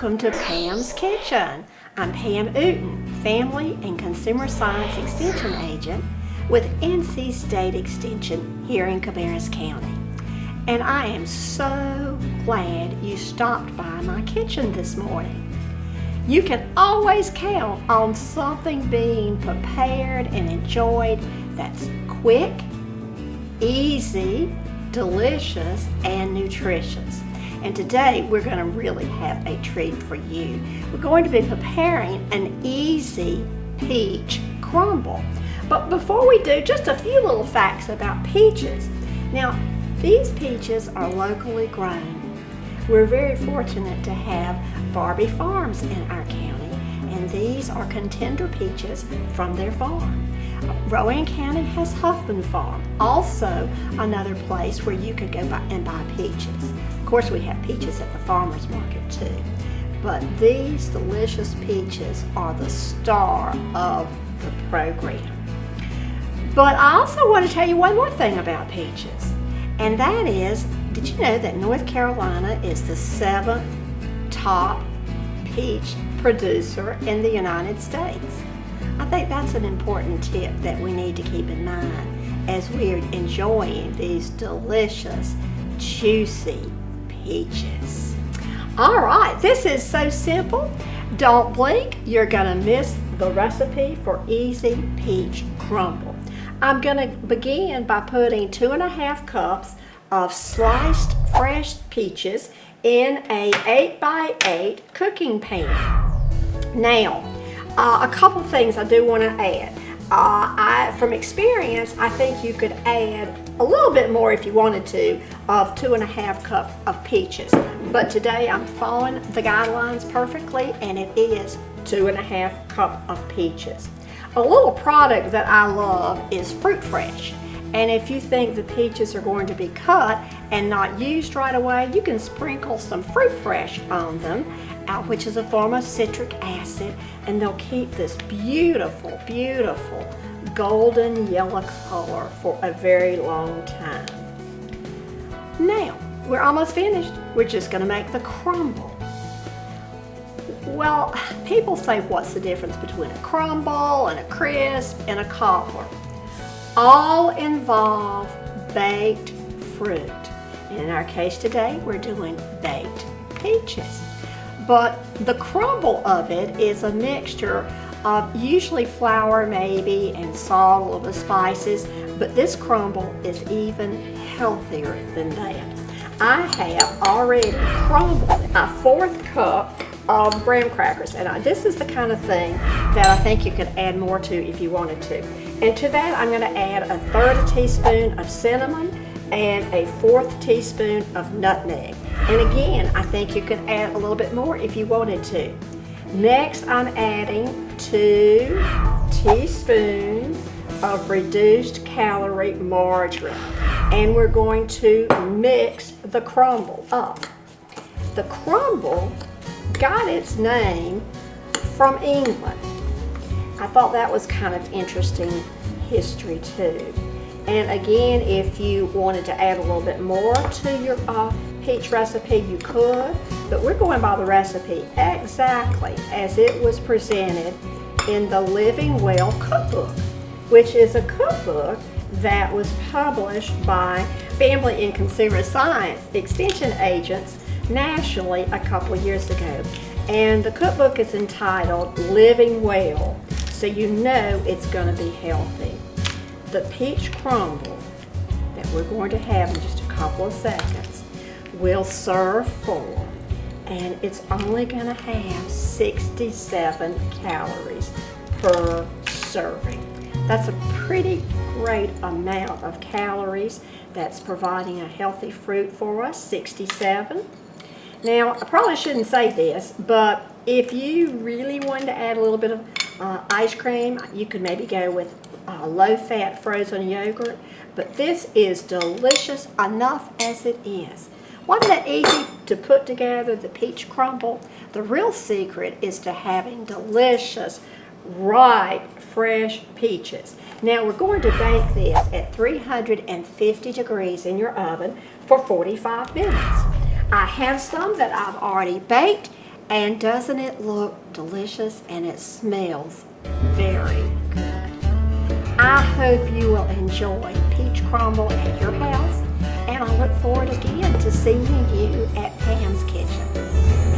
Welcome to Pam's Kitchen. I'm Pam Uten, Family and Consumer Science Extension Agent with NC State Extension here in Cabarrus County. And I am so glad you stopped by my kitchen this morning. You can always count on something being prepared and enjoyed that's quick, easy, delicious, and nutritious. And today we're going to really have a treat for you. We're going to be preparing an easy peach crumble. But before we do, just a few little facts about peaches. Now, these peaches are locally grown. We're very fortunate to have Barbie Farms in our county, and these are contender peaches from their farm. Rowan County has Huffman Farm, also another place where you could go and buy peaches. Of course, we have peaches at the farmer's market too. But these delicious peaches are the star of the program. But I also want to tell you one more thing about peaches, and that is, did you know that North Carolina is the 7th top peach producer in the United States? I think that's an important tip that we need to keep in mind as we're enjoying these delicious, juicy peaches. All right, this is so simple. Don't blink, you're gonna miss the recipe for easy peach crumble. I'm gonna begin by putting 2½ cups of sliced fresh peaches in a 8x8 cooking pan. Now, a couple things I do want to add. From experience, I think you could add a little bit more if you wanted to of 2½ cups of peaches. But today I'm following the guidelines perfectly, and it is 2½ cups of peaches. A little product that I love is Fruit Fresh. And if you think the peaches are going to be cut and not used right away, you can sprinkle some Fruit Fresh on them, which is a form of citric acid, and they'll keep this beautiful, beautiful golden yellow color for a very long time. Now, we're almost finished. We're just going to make the crumble. Well, people say, what's the difference between a crumble and a crisp and a cobbler? All involve baked fruit. In our case today, we're doing baked peaches. But the crumble of it is a mixture of usually flour maybe and salt, a little bit of spices, but this crumble is even healthier than that. I have already crumbled a 1/4 cup of graham crackers, and this is the kind of thing that I think you could add more to if you wanted to. And to that I'm going to add 1/3 teaspoon of cinnamon and 1/4 teaspoon of nutmeg. And again, I think you could add a little bit more if you wanted to. Next, I'm adding 2 teaspoons of reduced calorie margarine. And we're going to mix the crumble up. The crumble got its name from England. I thought that was kind of interesting history too. And again, if you wanted to add a little bit more to your peach recipe, you could, but we're going by the recipe exactly as it was presented in the Living Well cookbook, which is a cookbook that was published by Family and Consumer Science Extension Agents nationally a couple of years ago. And the cookbook is entitled Living Well, so you know it's going to be healthy. The peach crumble that we're going to have in just a couple of seconds will serve for, and it's only going to have 67 calories per serving. That's a pretty great amount of calories. That's providing a healthy fruit for us, 67. Now, I probably shouldn't say this, but if you really wanted to add a little bit of ice cream, you could maybe go with low-fat frozen yogurt, but this is delicious enough as it is. Wasn't that easy to put together, the peach crumble? The real secret is to having delicious, ripe, fresh peaches. Now we're going to bake this at 350 degrees in your oven for 45 minutes. I have some that I've already baked, And doesn't it look delicious, and it smells very good. I hope you will enjoy peach crumble at your house, and I look forward again to seeing you at Pam's Kitchen.